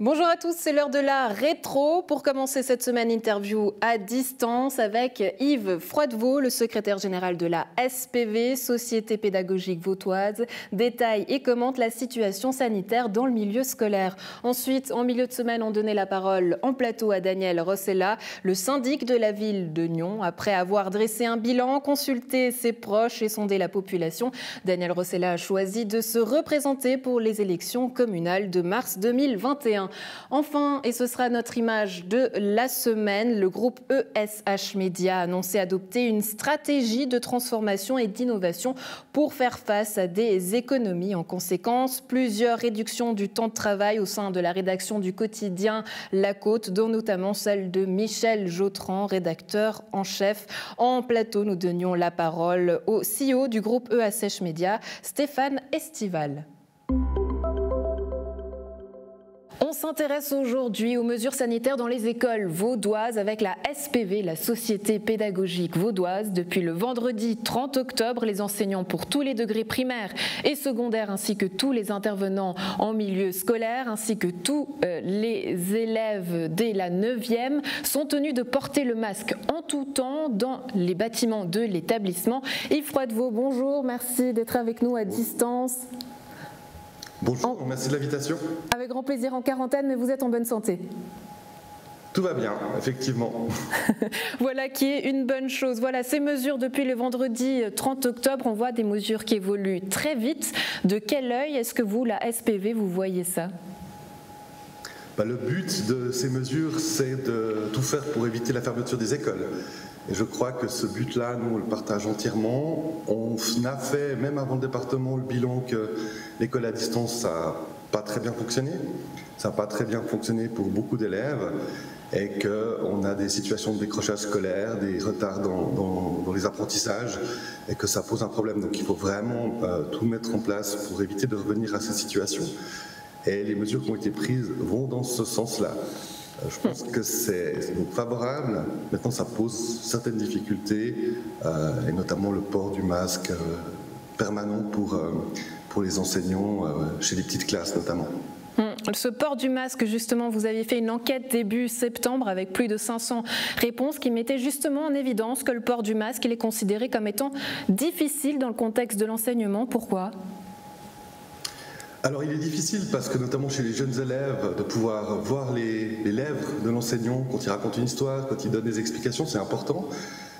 Bonjour à tous, c'est l'heure de la rétro. Pour commencer cette semaine, interview à distance avec Yves Froidevaux, le secrétaire général de la SPV, Société pédagogique vaudoise, détaille et commente la situation sanitaire dans le milieu scolaire. Ensuite, en milieu de semaine, on donnait la parole en plateau à Daniel Rossella, le syndic de la ville de Nyon. Après avoir dressé un bilan, consulté ses proches et sondé la population, Daniel Rossella a choisi de se représenter pour les élections communales de mars 2021. Enfin, et ce sera notre image de la semaine, le groupe ESH Média a annoncé adopter une stratégie de transformation et d'innovation pour faire face à des économies. En conséquence, plusieurs réductions du temps de travail au sein de la rédaction du quotidien La Côte, dont notamment celle de Michel Jautran, rédacteur en chef. En plateau, nous donnions la parole au CEO du groupe ESH Média, Stéphane Estival. On s'intéresse aujourd'hui aux mesures sanitaires dans les écoles vaudoises avec la SPV, la Société pédagogique vaudoise. Depuis le vendredi 30 octobre, les enseignants pour tous les degrés primaires et secondaires ainsi que tous les intervenants en milieu scolaire ainsi que tous les élèves dès la 9e sont tenus de porter le masque en tout temps dans les bâtiments de l'établissement. Yves Froidevaux, bonjour, merci d'être avec nous à distance. Bonjour, merci de l'invitation. Avec grand plaisir, en quarantaine, mais vous êtes en bonne santé. Tout va bien, effectivement. Voilà qui est une bonne chose. Voilà, ces mesures depuis le vendredi 30 octobre, on voit des mesures qui évoluent très vite. De quel œil est-ce que vous, la SPV, vous voyez ça ? Le but de ces mesures, c'est de tout faire pour éviter la fermeture des écoles. Et je crois que ce but-là, nous, on le partage entièrement. On a fait, même avant le département, le bilan que l'école à distance, ça n'a pas très bien fonctionné. Ça n'a pas très bien fonctionné pour beaucoup d'élèves et qu'on a des situations de décrochage scolaire, des retards dans les apprentissages et que ça pose un problème. Donc il faut vraiment tout mettre en place pour éviter de revenir à ces situations. Et les mesures qui ont été prises vont dans ce sens-là. Je pense que c'est favorable. Maintenant, ça pose certaines difficultés, et notamment le port du masque permanent pour les enseignants, chez les petites classes notamment. Ce port du masque, justement, vous aviez fait une enquête début septembre avec plus de 500 réponses qui mettaient justement en évidence que le port du masque, il est considéré comme étant difficile dans le contexte de l'enseignement. Pourquoi ? Alors il est difficile parce que notamment chez les jeunes élèves, de pouvoir voir les lèvres de l'enseignant quand il raconte une histoire, quand il donne des explications, c'est important.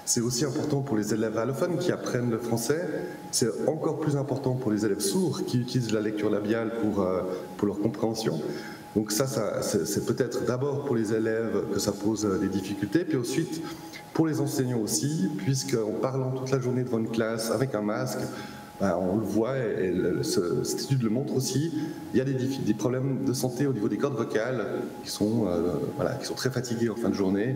C'est aussi important pour les élèves allophones qui apprennent le français. C'est encore plus important pour les élèves sourds qui utilisent la lecture labiale pour leur compréhension. Donc ça c'est peut-être d'abord pour les élèves que ça pose des difficultés, puis ensuite pour les enseignants aussi, puisqu'en parlant toute la journée devant une classe avec un masque, on le voit, et cette étude le montre aussi, il y a des problèmes de santé au niveau des cordes vocales qui sont très fatigués en fin de journée.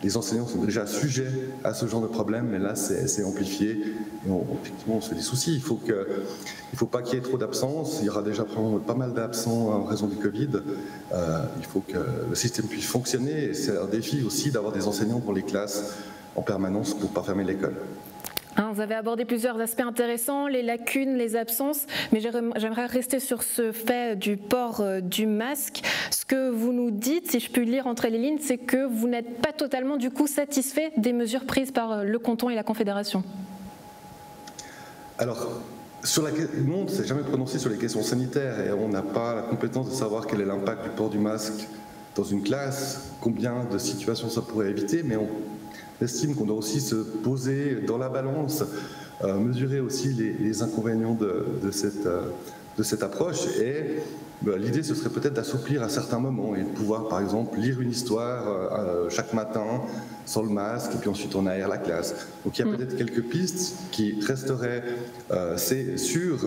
Les enseignants sont déjà sujets à ce genre de problème, mais là c'est amplifié. Et effectivement, on se fait des soucis. Il faut pas qu'il y ait trop d'absence. Il y aura déjà pas mal d'absents en raison du Covid. Il faut que le système puisse fonctionner. Et c'est un défi aussi d'avoir des enseignants pour les classes en permanence pour ne pas fermer l'école. Vous avez abordé plusieurs aspects intéressants, les lacunes, les absences, mais j'aimerais rester sur ce fait du port du masque. Ce que vous nous dites, si je puis lire entre les lignes, c'est que vous n'êtes pas totalement du coup satisfait des mesures prises par le canton et la Confédération. Alors, le monde ne s'est jamais prononcé sur les questions sanitaires et on n'a pas la compétence de savoir quel est l'impact du port du masque dans une classe, combien de situations ça pourrait éviter, mais on estime qu'on doit aussi se poser dans la balance, mesurer aussi les inconvénients de cette approche. Et l'idée, ce serait peut-être d'assouplir à certains moments et de pouvoir, par exemple, lire une histoire chaque matin sans le masque, et puis ensuite on aère la classe. Donc il y a peut-être quelques pistes qui resteraient sûres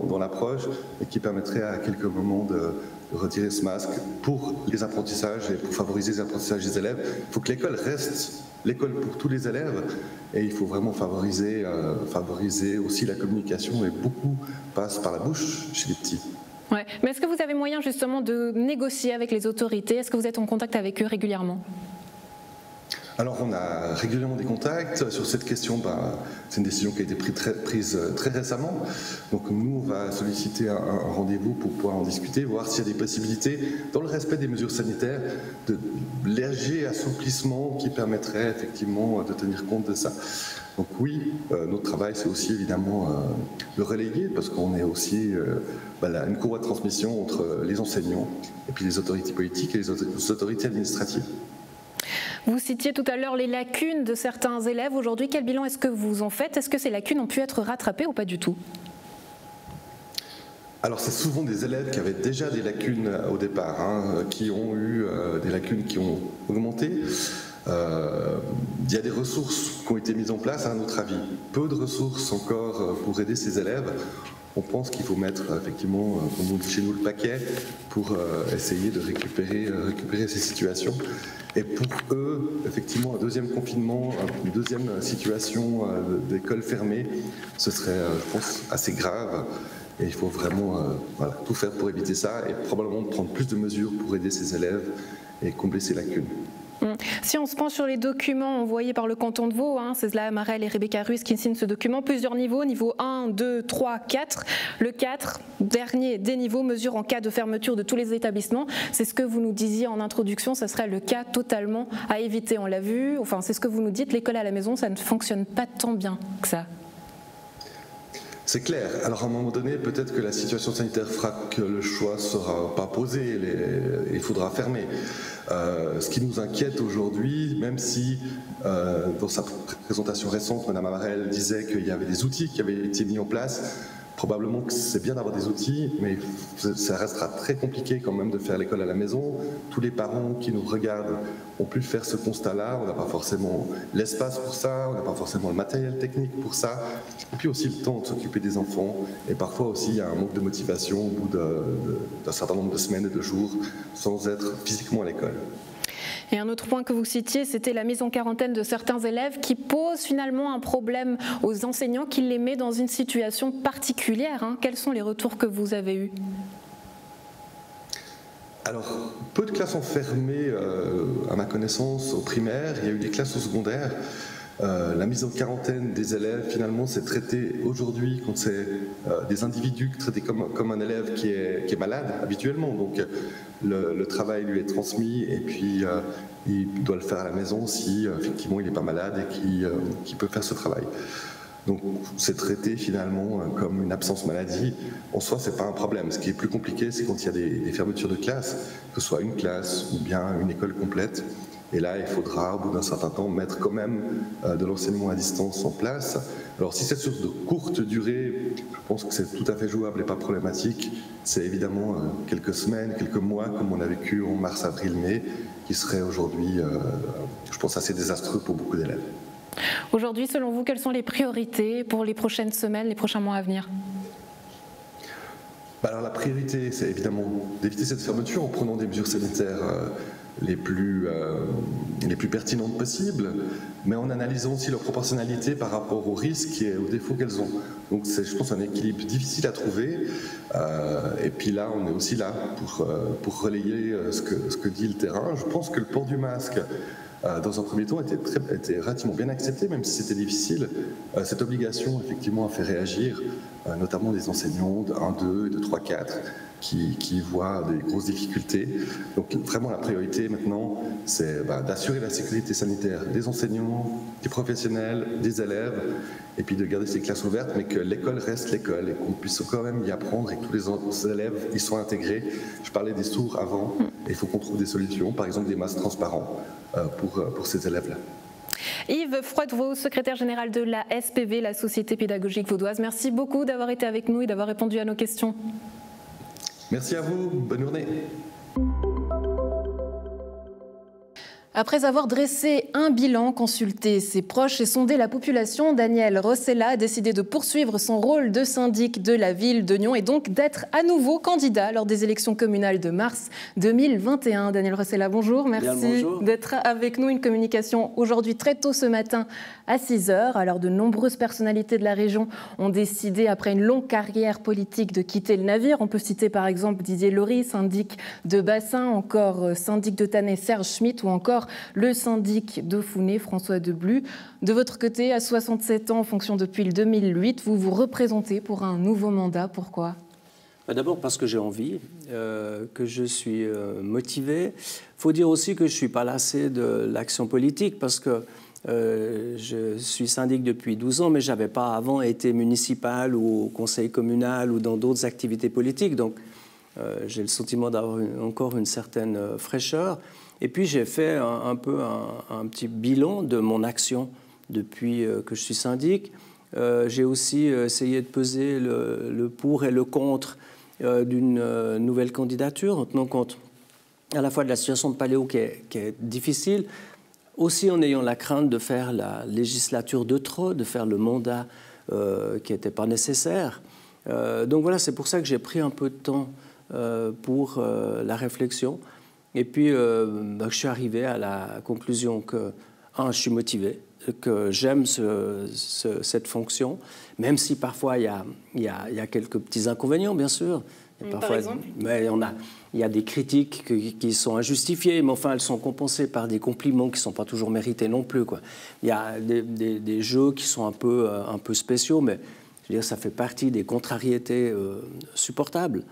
dans l'approche et qui permettraient à quelques moments de retirer ce masque pour les apprentissages et pour favoriser les apprentissages des élèves. Il faut que l'école reste l'école pour tous les élèves et il faut vraiment favoriser aussi la communication et beaucoup passe par la bouche chez les petits. Ouais. Mais est-ce que vous avez moyen justement de négocier avec les autorités ? Est-ce que vous êtes en contact avec eux régulièrement ? Alors on a régulièrement des contacts sur cette question. C'est une décision qui a été prise très récemment. Donc nous, on va solliciter un rendez-vous pour pouvoir en discuter, voir s'il y a des possibilités, dans le respect des mesures sanitaires, de léger assouplissement qui permettrait effectivement de tenir compte de ça. Donc oui, notre travail, c'est aussi évidemment le relayer, parce qu'on est aussi une courroie de transmission entre les enseignants et puis les autorités politiques et les autorités administratives. Vous citiez tout à l'heure les lacunes de certains élèves. Aujourd'hui, quel bilan est-ce que vous en faites? Est-ce que ces lacunes ont pu être rattrapées ou pas du tout? Alors c'est souvent des élèves qui avaient déjà des lacunes au départ, qui ont eu des lacunes qui ont augmenté. Il y a des ressources qui ont été mises en place, à notre avis. Peu de ressources encore pour aider ces élèves. On pense qu'il faut mettre effectivement, comme on dit chez nous, le paquet pour essayer de récupérer ces situations. Et pour eux, effectivement, un deuxième confinement, une deuxième situation d'école fermée, ce serait, je pense, assez grave. Et il faut vraiment tout faire pour éviter ça et probablement prendre plus de mesures pour aider ces élèves et combler ces lacunes. Si on se penche sur les documents envoyés par le canton de Vaud, c'est Zla Amarel et Rebecca Ruiz qui signent ce document, plusieurs niveaux, niveau 1, 2, 3, 4. Le 4, dernier des niveaux, mesure en cas de fermeture de tous les établissements. C'est ce que vous nous disiez en introduction, ça serait le cas totalement à éviter. On l'a vu, enfin c'est ce que vous nous dites, l'école à la maison, ça ne fonctionne pas tant bien que ça. C'est clair. Alors à un moment donné, peut-être que la situation sanitaire fera que le choix ne sera pas posé, il faudra fermer. Ce qui nous inquiète aujourd'hui, même si dans sa présentation récente, Mme Amarel disait qu'il y avait des outils qui avaient été mis en place, probablement que c'est bien d'avoir des outils, mais ça restera très compliqué quand même de faire l'école à la maison. Tous les parents qui nous regardent ont pu faire ce constat-là. On n'a pas forcément l'espace pour ça, on n'a pas forcément le matériel technique pour ça, et puis aussi le temps de s'occuper des enfants. Et parfois aussi, il y a un manque de motivation au bout d'un certain nombre de semaines et de jours sans être physiquement à l'école. Et un autre point que vous citiez, c'était la mise en quarantaine de certains élèves qui pose finalement un problème aux enseignants, qui les met dans une situation particulière. Quels sont les retours que vous avez eus? Alors, peu de classes ont fermé, à ma connaissance, au primaire. Il y a eu des classes au secondaire. La mise en quarantaine des élèves, finalement, c'est traité aujourd'hui quand c'est des individus traités comme un élève qui est malade habituellement. Donc le travail lui est transmis et puis il doit le faire à la maison si effectivement il n'est pas malade et qu'il peut faire ce travail. Donc c'est traité finalement comme une absence maladie. En soi, c'est pas un problème. Ce qui est plus compliqué, c'est quand il y a des fermetures de classe, que ce soit une classe ou bien une école complète. Et là, il faudra, au bout d'un certain temps, mettre quand même de l'enseignement à distance en place. Alors, si c'est sur de courte durée, je pense que c'est tout à fait jouable et pas problématique. C'est évidemment quelques semaines, quelques mois, comme on a vécu en mars, avril, mai, qui serait aujourd'hui, je pense, assez désastreux pour beaucoup d'élèves. Aujourd'hui, selon vous, quelles sont les priorités pour les prochaines semaines, les prochains mois à venir? Alors, la priorité, c'est évidemment d'éviter cette fermeture en prenant des mesures sanitaires les plus pertinentes possibles, mais en analysant aussi leur proportionnalité par rapport aux risques et aux défauts qu'elles ont. Donc c'est, je pense, un équilibre difficile à trouver. Et puis là, on est aussi là pour relayer ce que dit le terrain. Je pense que le port du masque, dans un premier temps, était relativement bien accepté, même si c'était difficile. Cette obligation, effectivement, a fait réagir, notamment des enseignants de 1, 2, de 3, 4, qui voient des grosses difficultés. Donc vraiment la priorité maintenant, c'est d'assurer la sécurité sanitaire des enseignants, des professionnels, des élèves, et puis de garder ces classes ouvertes, mais que l'école reste l'école et qu'on puisse quand même y apprendre et que tous les élèves y soient intégrés. Je parlais des sourds avant, et il faut qu'on trouve des solutions, par exemple des masques transparents pour ces élèves-là. Yves Froidevaux, secrétaire général de la SPV, la Société pédagogique vaudoise. Merci beaucoup d'avoir été avec nous et d'avoir répondu à nos questions. Merci à vous, bonne journée. Après avoir dressé un bilan, consulté ses proches et sondé la population, Daniel Rossella a décidé de poursuivre son rôle de syndic de la ville de Nyon et donc d'être à nouveau candidat lors des élections communales de mars 2021. Daniel Rossella, bonjour. Merci d'être avec nous. Une communication aujourd'hui très tôt ce matin à 6h. Alors de nombreuses personnalités de la région ont décidé, après une longue carrière politique, de quitter le navire. On peut citer par exemple Didier Laury, syndic de Bassin, encore syndic de Tannay, Serge Schmitt ou encore d'abord le syndic Dauphounais, François Deblu. De votre côté, à 67 ans, en fonction depuis le 2008, vous vous représentez pour un nouveau mandat. Pourquoi ? D'abord parce que j'ai envie, que je suis motivé. Il faut dire aussi que je ne suis pas lassé de l'action politique parce que je suis syndic depuis 12 ans, mais je n'avais pas avant été municipal ou au conseil communal ou dans d'autres activités politiques. Donc, j'ai le sentiment d'avoir encore une certaine fraîcheur. Et puis, j'ai fait un petit bilan de mon action depuis que je suis syndic. J'ai aussi essayé de peser le pour et le contre d'une nouvelle candidature, en tenant compte à la fois de la situation de Paléo qui est difficile, aussi en ayant la crainte de faire la législature de trop, de faire le mandat qui n'était pas nécessaire. Donc voilà, c'est pour ça que j'ai pris un peu de temps pour la réflexion. Et puis, je suis arrivé à la conclusion que, je suis motivé, que j'aime cette fonction, même si parfois il y a quelques petits inconvénients, bien sûr. Par exemple ? Mais il y a des critiques qui sont injustifiées, mais enfin, elles sont compensées par des compliments qui ne sont pas toujours mérités non plus, quoi. Il y a des jeux qui sont un peu spéciaux, mais je veux dire, ça fait partie des contrariétés supportables.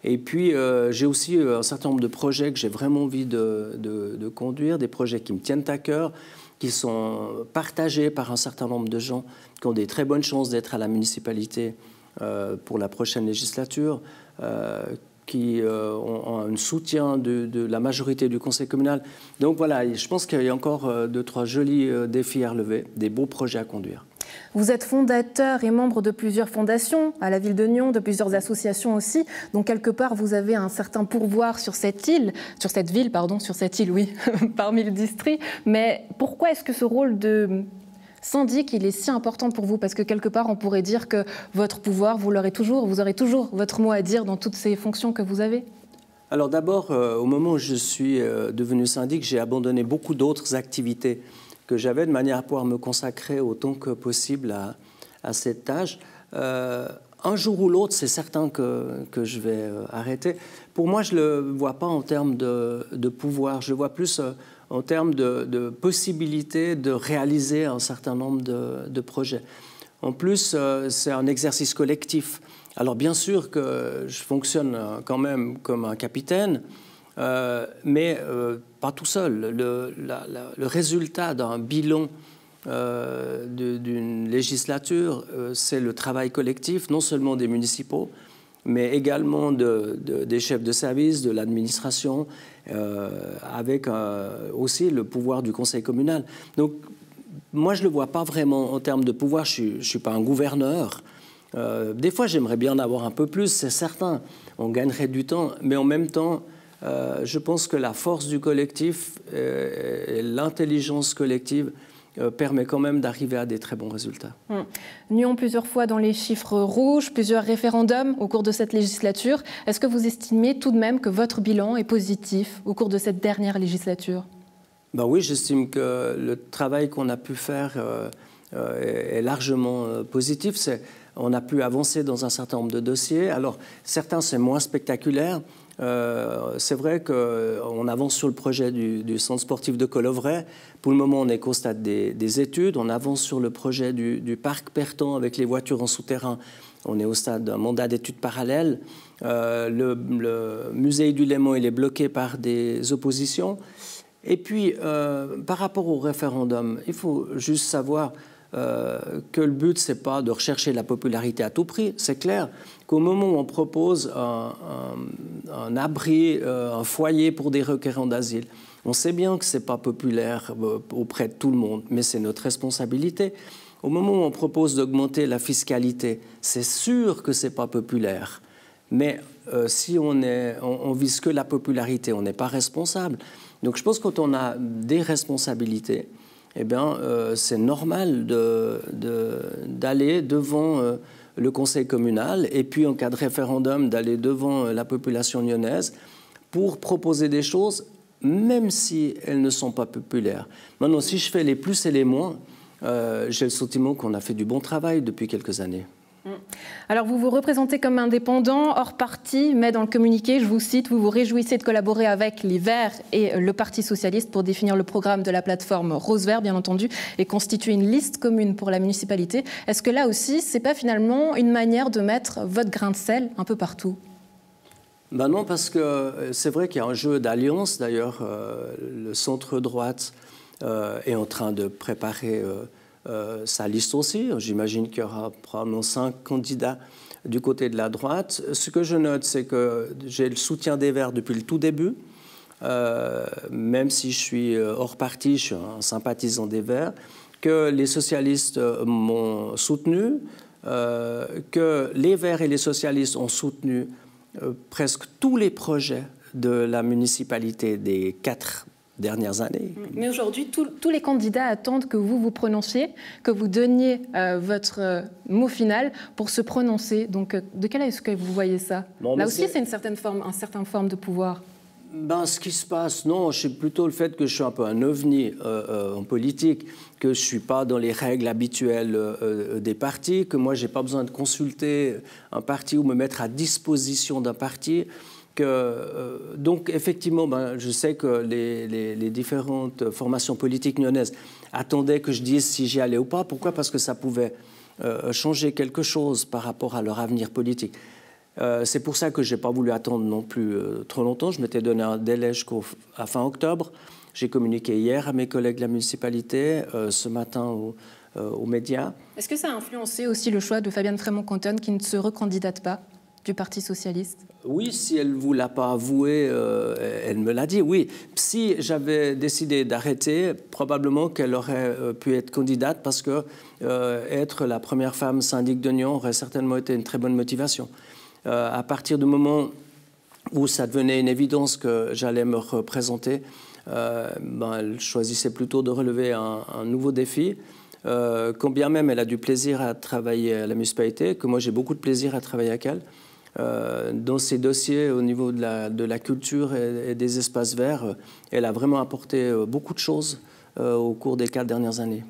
Et puis, j'ai aussi un certain nombre de projets que j'ai vraiment envie de conduire, des projets qui me tiennent à cœur, qui sont partagés par un certain nombre de gens qui ont des très bonnes chances d'être à la municipalité pour la prochaine législature, qui ont un soutien de la majorité du conseil communal. Donc voilà, je pense qu'il y a encore 2-3 jolis défis à relever, des beaux projets à conduire. Vous êtes fondateur et membre de plusieurs fondations à la ville de Nyon, de plusieurs associations aussi. Donc quelque part, vous avez un certain pourvoir sur cette ville, oui, parmi le district. Mais pourquoi est-ce que ce rôle de syndic, il est si important pour vous? Parce que quelque part, on pourrait dire que votre pouvoir, vous aurez toujours votre mot à dire dans toutes ces fonctions que vous avez. Alors d'abord, au moment où je suis devenu syndic, j'ai abandonné beaucoup d'autres activités que j'avais de manière à pouvoir me consacrer autant que possible à cette tâche. Un jour ou l'autre, c'est certain que je vais arrêter. Pour moi, je ne le vois pas en termes de pouvoir, je le vois plus en termes de possibilité de réaliser un certain nombre de projets. En plus, c'est un exercice collectif. Alors bien sûr que je fonctionne quand même comme un capitaine, mais pas tout seul. Le résultat d'un bilan d'une législature, c'est le travail collectif, non seulement des municipaux, mais également des chefs de service, de l'administration, avec aussi le pouvoir du conseil communal. Donc, moi, je ne le vois pas vraiment en termes de pouvoir. Je ne suis pas un gouverneur. Des fois, j'aimerais bien en avoir un peu plus, c'est certain. On gagnerait du temps, mais en même temps, je pense que la force du collectif et l'intelligence collective permet quand même d'arriver à des très bons résultats. Nyon plusieurs fois dans les chiffres rouges, plusieurs référendums au cours de cette législature. Est-ce que vous estimez tout de même que votre bilan est positif au cours de cette dernière législature? Ben oui, j'estime que le travail qu'on a pu faire est largement positif. On a pu avancer dans un certain nombre de dossiers. Alors, certains, c'est moins spectaculaire. C'est vrai qu'on avance sur le projet du centre sportif de Collovray. Pour le moment, on est qu'au stade des études. On avance sur le projet du parc Pertan avec les voitures en souterrain. On est au stade d'un mandat d'études parallèle. Le musée du Léman, il est bloqué par des oppositions. Et puis, par rapport au référendum, il faut juste savoir que le but, ce n'est pas de rechercher la popularité à tout prix. C'est clair qu'au moment où on propose un abri, un foyer pour des requérants d'asile, on sait bien que ce n'est pas populaire auprès de tout le monde, mais c'est notre responsabilité. Au moment où on propose d'augmenter la fiscalité, c'est sûr que ce n'est pas populaire. Mais si on vise que la popularité, on n'est pas responsable. Donc je pense que quand on a des responsabilités, eh bien, c'est normal d'aller devant le conseil communal et puis, en cas de référendum, d'aller devant la population nyonnaise pour proposer des choses, même si elles ne sont pas populaires. Maintenant, si je fais les plus et les moins, j'ai le sentiment qu'on a fait du bon travail depuis quelques années. Alors vous vous représentez comme indépendant, hors parti, mais dans le communiqué, je vous cite, vous vous réjouissez de collaborer avec les Verts et le Parti socialiste pour définir le programme de la plateforme Rose-Vert, bien entendu, et constituer une liste commune pour la municipalité. Est-ce que là aussi, c'est pas finalement une manière de mettre votre grain de sel un peu partout? Ben non, parce que c'est vrai qu'il y a un jeu d'alliance. D'ailleurs, le centre-droite est en train de préparer sa liste aussi. J'imagine qu'il y aura probablement 5 candidats du côté de la droite. Ce que je note, c'est que j'ai le soutien des Verts depuis le tout début. Même si je suis hors parti, je suis un sympathisant des Verts, que les socialistes m'ont soutenu, que les Verts et les socialistes ont soutenu presque tous les projets de la municipalité des 4 dernières années. Mais aujourd'hui, tous les candidats attendent que vous vous prononciez, que vous donniez votre mot final pour se prononcer. Donc, de quelle est-ce que vous voyez ça? Non, là aussi, c'est une certaine forme de pouvoir. Ben, ce qui se passe, non, c'est plutôt le fait que je suis un peu un ovni en politique, que je ne suis pas dans les règles habituelles des partis, que moi, je n'ai pas besoin de consulter un parti ou me mettre à disposition d'un parti. Donc, effectivement, ben, je sais que les différentes formations politiques nyonnaises attendaient que je dise si j'y allais ou pas. Pourquoi? Parce que ça pouvait changer quelque chose par rapport à leur avenir politique. C'est pour ça que je n'ai pas voulu attendre non plus trop longtemps. Je m'étais donné un délai jusqu'à fin octobre. J'ai communiqué hier à mes collègues de la municipalité, ce matin aux médias. Est-ce que ça a influencé aussi le choix de Fabienne Frémont-Contonne qui ne se recandidate pas du Parti socialiste? Oui, si elle ne vous l'a pas avoué, elle me l'a dit, oui. Si j'avais décidé d'arrêter, probablement qu'elle aurait pu être candidate parce que être la première femme syndic de Nyon aurait certainement été une très bonne motivation. À partir du moment où ça devenait une évidence que j'allais me représenter, ben, elle choisissait plutôt de relever un nouveau défi. Quand bien même elle a du plaisir à travailler à la municipalité, que moi j'ai beaucoup de plaisir à travailler avec elle. Dans ses dossiers au niveau de la culture et des espaces verts, elle a vraiment apporté beaucoup de choses au cours des 4 dernières années.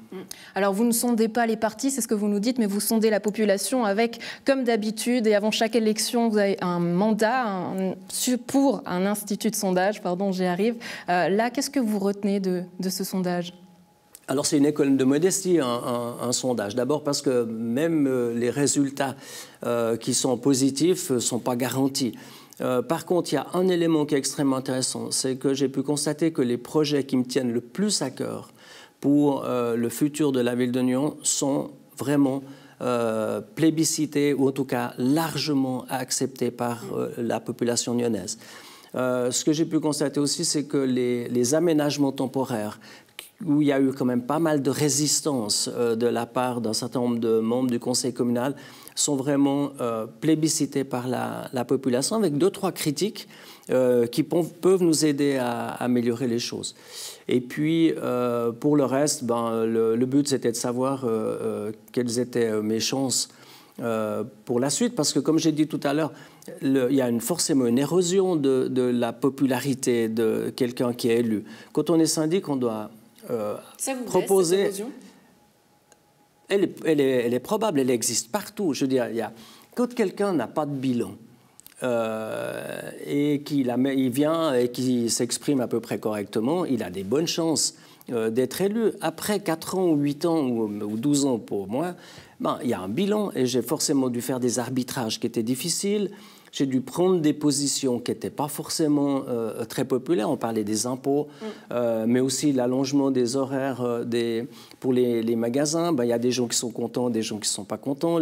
Alors vous ne sondez pas les partis, c'est ce que vous nous dites, mais vous sondez la population avec, comme d'habitude, et avant chaque élection, vous avez un mandat pour un institut de sondage, pardon, j'y arrive. Là, qu'est-ce que vous retenez de ce sondage ? Alors c'est une école de modestie, un sondage. D'abord parce que même les résultats qui sont positifs ne sont pas garantis. Par contre, il y a un élément qui est extrêmement intéressant, c'est que j'ai pu constater que les projets qui me tiennent le plus à cœur pour le futur de la ville de Nyon sont vraiment plébiscités ou en tout cas largement acceptés par la population nyonnaise. Ce que j'ai pu constater aussi, c'est que les aménagements temporaires où il y a eu quand même pas mal de résistance de la part d'un certain nombre de membres du conseil communal, sont vraiment plébiscités par la population, avec 2-3 critiques qui peuvent nous aider à améliorer les choses. Et puis, pour le reste, ben, le but, c'était de savoir quelles étaient mes chances pour la suite, parce que, comme j'ai dit tout à l'heure, il y a forcément une érosion de la popularité de quelqu'un qui est élu. Quand on est syndic, on doit ça vous proposer... blesse, cette érosion ? Elle est probable, elle existe partout. Je veux dire, quand quelqu'un n'a pas de bilan et il vient et qu'il s'exprime à peu près correctement, il a des bonnes chances d'être élu. Après 4 ans ou 8 ans ou 12 ans pour moi, ben, il y a un bilan et j'ai forcément dû faire des arbitrages qui étaient difficiles. J'ai dû prendre des positions qui n'étaient pas forcément très populaires. On parlait des impôts, mais aussi l'allongement des horaires pour les magasins. Ben, il y a des gens qui sont contents, des gens qui ne sont pas contents.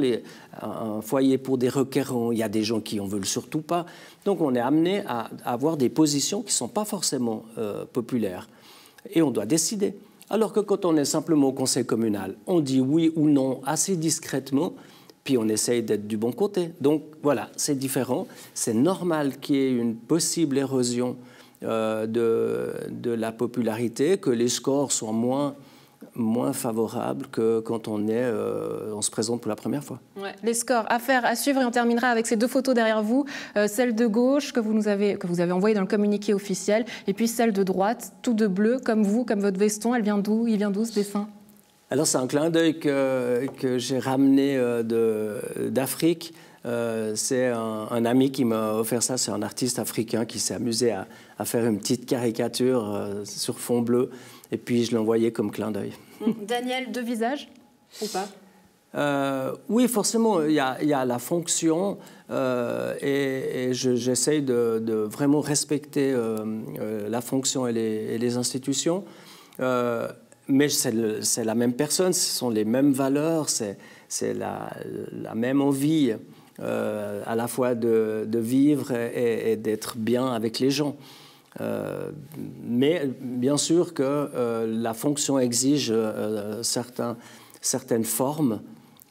Un foyer pour des requérants, il y a des gens qui n'en veulent surtout pas. Donc on est amené à avoir des positions qui ne sont pas forcément populaires. Et on doit décider. Alors que quand on est simplement au conseil communal, on dit oui ou non assez discrètement, puis on essaye d'être du bon côté. Donc voilà, c'est différent. C'est normal qu'il y ait une possible érosion de la popularité, que les scores soient moins favorables que quand on se présente pour la première fois. Ouais, les scores à suivre, et on terminera avec ces 2 photos derrière vous, celle de gauche que vous avez envoyée dans le communiqué officiel, et puis celle de droite, tout de bleu, comme vous, comme votre veston. Elle vient d'où? Il vient d'où ce dessin? Alors c'est un clin d'œil que j'ai ramené d'Afrique. C'est un ami qui m'a offert ça, c'est un artiste africain qui s'est amusé à faire une petite caricature sur fond bleu, et puis je l'ai envoyé comme clin d'œil. Daniel, 2 visages ou pas? Oui, forcément, il y a la fonction et j'essaye de vraiment respecter la fonction et les institutions, mais c'est la même personne, ce sont les mêmes valeurs, c'est la même envie à la fois de vivre et d'être bien avec les gens. Mais bien sûr que la fonction exige certaines formes.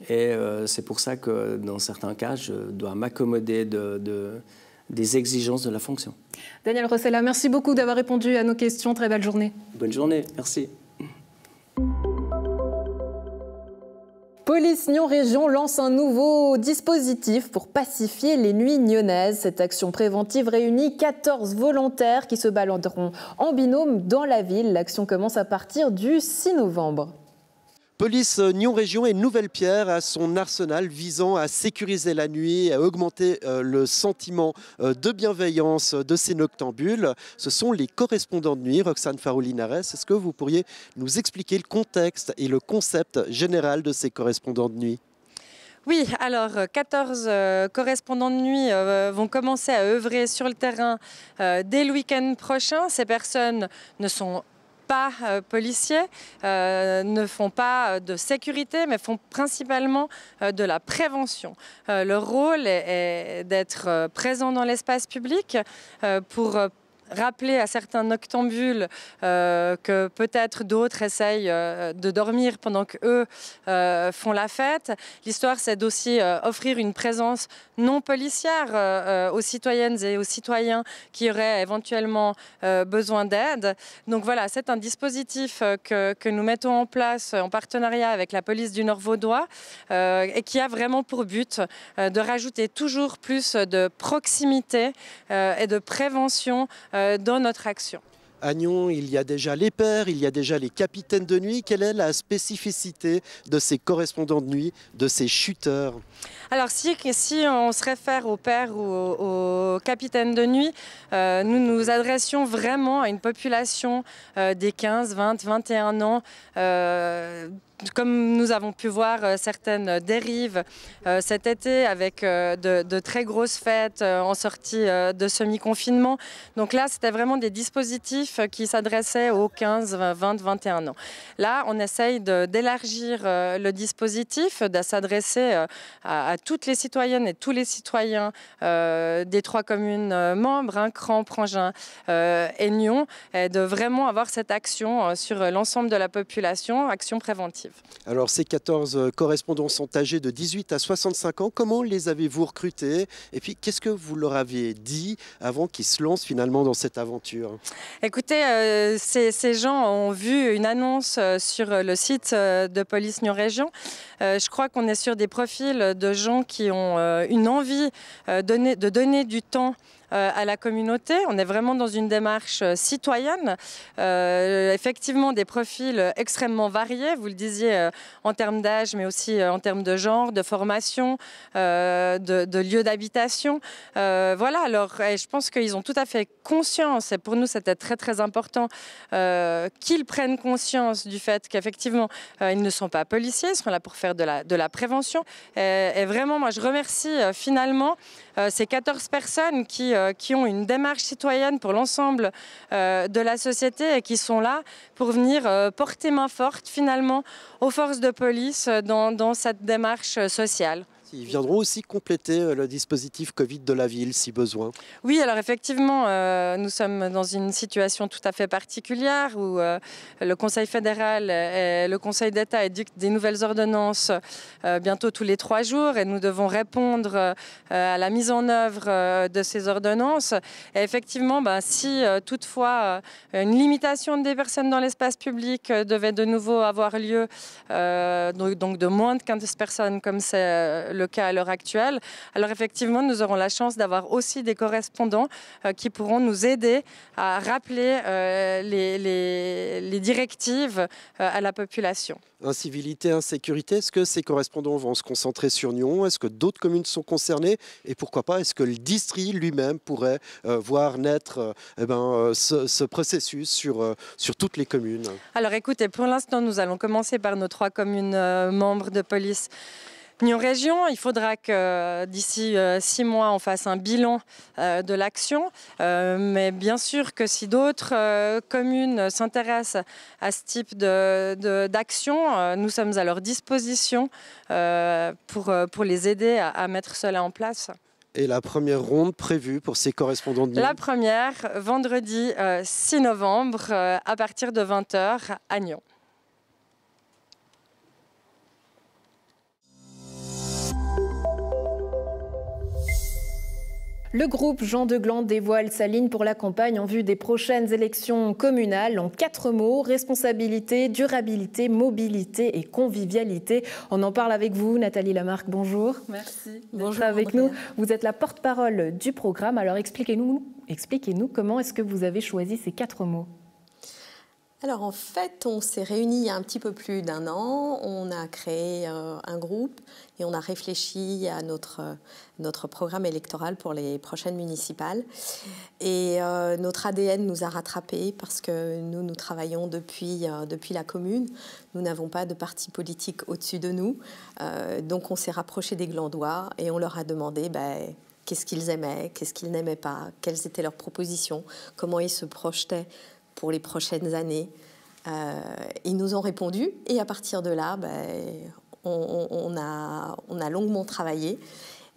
Et c'est pour ça que, dans certains cas, je dois m'accommoder des exigences de la fonction. Daniel Rossella, merci beaucoup d'avoir répondu à nos questions. Très belle journée. Bonne journée, merci. Police Nyon Région lance un nouveau dispositif pour pacifier les nuits nyonnaises. Cette action préventive réunit 14 volontaires qui se baladeront en binôme dans la ville. L'action commence à partir du 6 novembre. Police Nyon Région est une nouvelle pierre à son arsenal visant à sécuriser la nuit, à augmenter le sentiment de bienveillance de ces noctambules. Ce sont les correspondants de nuit. Roxane Farou-Linares, est-ce que vous pourriez nous expliquer le contexte et le concept général de ces correspondants de nuit ? Oui, alors 14 correspondants de nuit vont commencer à œuvrer sur le terrain dès le week-end prochain. Ces personnes ne sont pas policiers, ne font pas de sécurité, mais font principalement de la prévention. Leur rôle est d'être présent dans l'espace public pour rappeler à certains noctambules que peut-être d'autres essayent de dormir pendant qu'eux font la fête. L'histoire, c'est d'aussi offrir une présence non policière aux citoyennes et aux citoyens qui auraient éventuellement besoin d'aide. Donc voilà, c'est un dispositif que nous mettons en place en partenariat avec la police du Nord-Vaudois et qui a vraiment pour but de rajouter toujours plus de proximité et de prévention dans notre action. À Nyon, il y a déjà les pairs, il y a déjà les capitaines de nuit. Quelle est la spécificité de ces correspondants de nuit, de ces shooters ? Alors si on se réfère aux pairs ou aux capitaines de nuit, nous nous adressions vraiment à une population des 15, 20, 21 ans. Comme nous avons pu voir certaines dérives cet été avec de très grosses fêtes en sortie de semi-confinement. Donc là, c'était vraiment des dispositifs qui s'adressaient aux 15, 20, 21 ans. Là, on essaye d'élargir le dispositif, de s'adresser à toutes les citoyennes et tous les citoyens des 3 communes membres, Cran, Prangin et Nyon, et de vraiment avoir cette action sur l'ensemble de la population, action préventive. Alors ces 14 correspondants sont âgés de 18 à 65 ans. Comment les avez-vous recrutés? Et puis qu'est-ce que vous leur aviez dit avant qu'ils se lancent finalement dans cette aventure? Écoutez, ces gens ont vu une annonce sur le site de Police Nyon Région. Je crois qu'on est sur des profils de gens qui ont une envie de donner du temps à la communauté. On est vraiment dans une démarche citoyenne. Effectivement, des profils extrêmement variés, vous le disiez, en termes d'âge, mais aussi en termes de genre, de formation, de lieu d'habitation. Voilà, alors je pense qu'ils ont tout à fait conscience, et pour nous c'était très très important, qu'ils prennent conscience du fait qu'effectivement, ils ne sont pas policiers, ils sont là pour faire de la prévention. Et vraiment, moi je remercie finalement ces 14 personnes qui ont une démarche citoyenne pour l'ensemble de la société et qui sont là pour venir porter main forte finalement aux forces de police dans cette démarche sociale. Ils viendront aussi compléter le dispositif Covid de la ville si besoin. Oui, alors effectivement, nous sommes dans une situation tout à fait particulière où le Conseil fédéral et le Conseil d'État édictent des nouvelles ordonnances bientôt tous les 3 jours et nous devons répondre à la mise en œuvre de ces ordonnances. Et effectivement, si toutefois une limitation des personnes dans l'espace public devait de nouveau avoir lieu, donc de moins de 15 personnes comme c'est le cas à l'heure actuelle. Alors effectivement, nous aurons la chance d'avoir aussi des correspondants qui pourront nous aider à rappeler les directives à la population. Incivilité, insécurité, est-ce que ces correspondants vont se concentrer sur Nyon? Est-ce que d'autres communes sont concernées? Et pourquoi pas, est-ce que le district lui-même pourrait voir naître ce processus sur toutes les communes? Alors écoutez, pour l'instant, nous allons commencer par nos 3 communes membres de police Nyon Région. Il faudra que d'ici 6 mois, on fasse un bilan de l'action. Mais bien sûr que si d'autres communes s'intéressent à ce type d'action, nous sommes à leur disposition pour les aider à mettre cela en place. Et la première ronde prévue pour ces correspondants de Nyon? La première, vendredi 6 novembre, à partir de 20 h à Nyon. Le groupe Jean de Gland dévoile sa ligne pour la campagne en vue des prochaines élections communales. En 4 mots, responsabilité, durabilité, mobilité et convivialité. On en parle avec vous, Nathalie Lamarque. Bonjour. Merci d'être avec nous. Vous êtes la porte-parole du programme. Alors expliquez-nous comment est-ce que vous avez choisi ces 4 mots? Alors en fait, on s'est réunis il y a un petit peu plus d'1 an, on a créé un groupe et on a réfléchi à notre programme électoral pour les prochaines municipales. Et notre ADN nous a rattrapés parce que nous travaillons depuis la commune. Nous n'avons pas de parti politique au-dessus de nous. Donc on s'est rapproché des Glandois et on leur a demandé qu'est-ce qu'ils aimaient, qu'est-ce qu'ils n'aimaient pas, quelles étaient leurs propositions, comment ils se projetaient pour les prochaines années. Ils nous ont répondu et à partir de là, on a longuement travaillé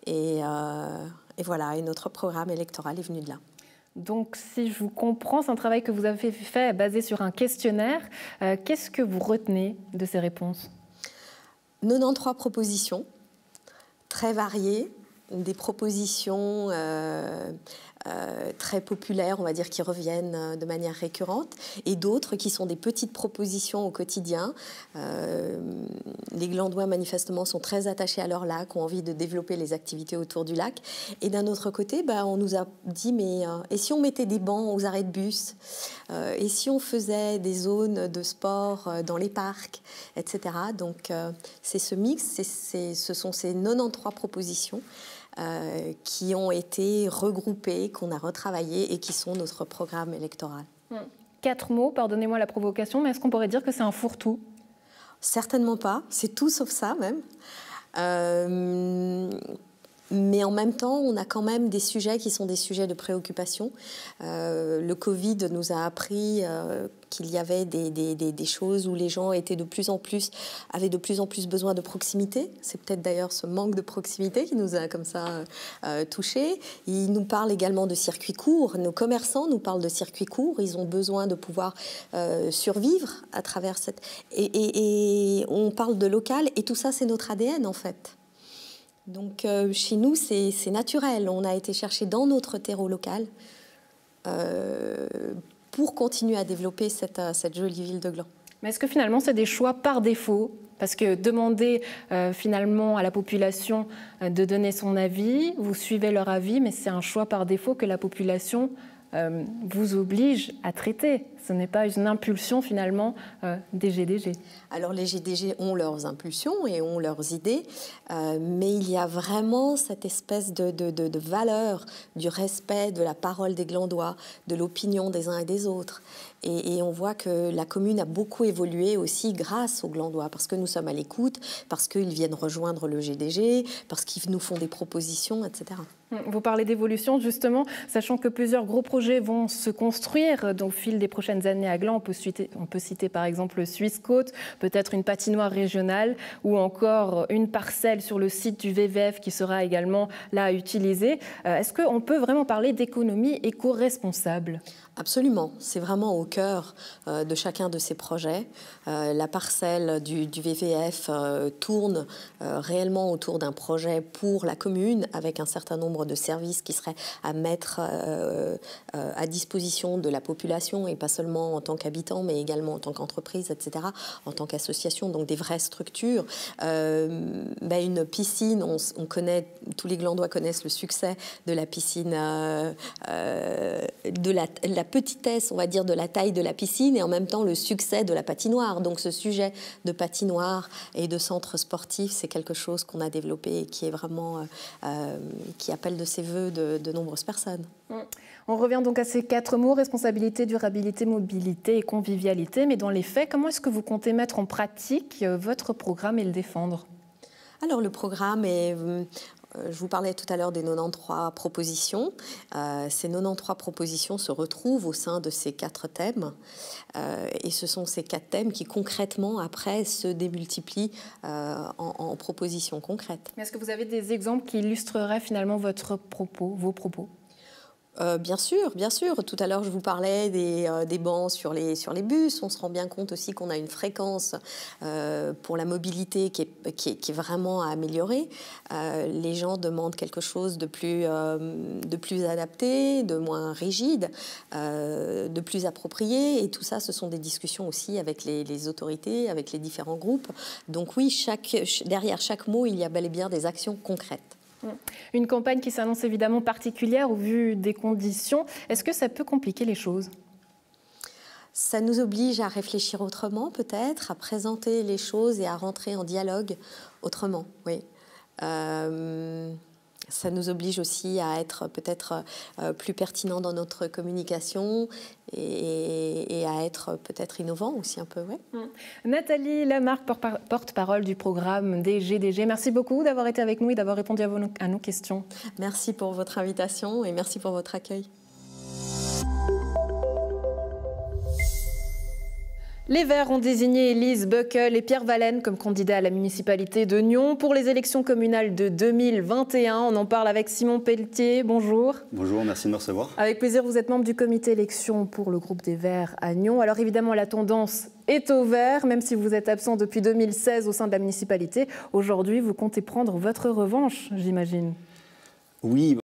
et voilà, et notre programme électoral est venu de là. Donc, si je vous comprends, c'est un travail que vous avez fait basé sur un questionnaire. Qu'est-ce que vous retenez de ces réponses? 93 propositions, très variées, des propositions très populaires, on va dire, qui reviennent de manière récurrente, et d'autres qui sont des petites propositions au quotidien. Les Glandois, manifestement, sont très attachés à leur lac, ont envie de développer les activités autour du lac. Et d'un autre côté, on nous a dit, mais et si on mettait des bancs aux arrêts de bus? Et si on faisait des zones de sport dans les parcs, etc. Donc, c'est ce mix, ce sont ces 93 propositions qui ont été regroupés, qu'on a retravaillés et qui sont notre programme électoral. 4 mots, pardonnez-moi la provocation, mais est-ce qu'on pourrait dire que c'est un fourre-tout? Certainement pas, c'est tout sauf ça même. Mais en même temps, on a quand même des sujets qui sont des sujets de préoccupation. Le Covid nous a appris qu'il y avait des choses où les gens avaient de plus en plus besoin de proximité. C'est peut-être d'ailleurs ce manque de proximité qui nous a comme ça touchés. Il nous parle également de circuits courts. Nos commerçants nous parlent de circuits courts. Ils ont besoin de pouvoir survivre à travers cette... Et on parle de local, et tout ça, c'est notre ADN, en fait. Donc chez nous, c'est naturel. On a été chercher dans notre terreau local pour continuer à développer cette jolie ville de Gland. Mais est-ce que finalement, c'est des choix par défaut? Parce que demander finalement à la population de donner son avis, vous suivez leur avis, mais c'est un choix par défaut que la population vous oblige à traiter. Ce n'est pas une impulsion finalement des GDG. Alors les GDG ont leurs impulsions et ont leurs idées, mais il y a vraiment cette espèce de valeur du respect de la parole des Glandois, de l'opinion des uns et des autres. Et on voit que la commune a beaucoup évolué aussi grâce aux Glandois, parce que nous sommes à l'écoute, parce qu'ils viennent rejoindre le GDG, parce qu'ils nous font des propositions, etc. Vous parlez d'évolution, justement, sachant que plusieurs gros projets vont se construire au fil des prochaines années à Gland. On peut citer par exemple le Suisse Côte, peut-être une patinoire régionale ou encore une parcelle sur le site du VVF qui sera également là à utiliser. Est-ce qu'on peut vraiment parler d'économie éco-responsable ? Absolument, c'est vraiment au cœur de chacun de ces projets. La parcelle du VVF tourne réellement autour d'un projet pour la commune avec un certain nombre nombre de services qui seraient à mettre à disposition de la population, et pas seulement en tant qu'habitant, mais également en tant qu'entreprise, etc., en tant qu'association, donc des vraies structures. Une piscine, on connaît, tous les Glandois connaissent le succès de la piscine, de la petitesse, on va dire, de la taille de la piscine, et en même temps le succès de la patinoire. Donc ce sujet de patinoire et de centre sportif, c'est quelque chose qu'on a développé et qui est vraiment, qui appelle de ses voeux de nombreuses personnes. On revient donc à ces 4 mots, responsabilité, durabilité, mobilité et convivialité. Mais dans les faits, comment est-ce que vous comptez mettre en pratique votre programme et le défendre ? Alors le programme est... Je vous parlais tout à l'heure des 93 propositions. Ces 93 propositions se retrouvent au sein de ces 4 thèmes. Et ce sont ces 4 thèmes qui, concrètement, après, se démultiplient en propositions concrètes. Mais est-ce que vous avez des exemples qui illustreraient finalement vos propos ? Bien sûr, bien sûr. Tout à l'heure, je vous parlais des bancs sur les bus. On se rend bien compte aussi qu'on a une fréquence pour la mobilité qui est vraiment à améliorer. Les gens demandent quelque chose de plus adapté, de moins rigide, de plus approprié. Et tout ça, ce sont des discussions aussi avec les autorités, avec les différents groupes. Donc oui, derrière chaque mot, il y a bel et bien des actions concrètes. Une campagne qui s'annonce évidemment particulière au vu des conditions. Est-ce que ça peut compliquer les choses ? Ça nous oblige à réfléchir autrement, peut-être, à présenter les choses et à rentrer en dialogue autrement, oui. Ça nous oblige aussi à être peut-être plus pertinent dans notre communication et à être peut-être innovant aussi un peu. Ouais. Nathalie Lamarque, porte-parole du programme des GDG. Merci beaucoup d'avoir été avec nous et d'avoir répondu à nos questions. Merci pour votre invitation et merci pour votre accueil. Les Verts ont désigné Élise Beukel et Pierre Vallenne comme candidats à la municipalité de Nyons pour les élections communales de 2021. On en parle avec Simon Pelletier. Bonjour. Bonjour, merci de me recevoir. Avec plaisir, vous êtes membre du comité élection pour le groupe des Verts à Nyons. Alors évidemment, la tendance est au vert, même si vous êtes absent depuis 2016 au sein de la municipalité. Aujourd'hui, vous comptez prendre votre revanche, j'imagine. Oui,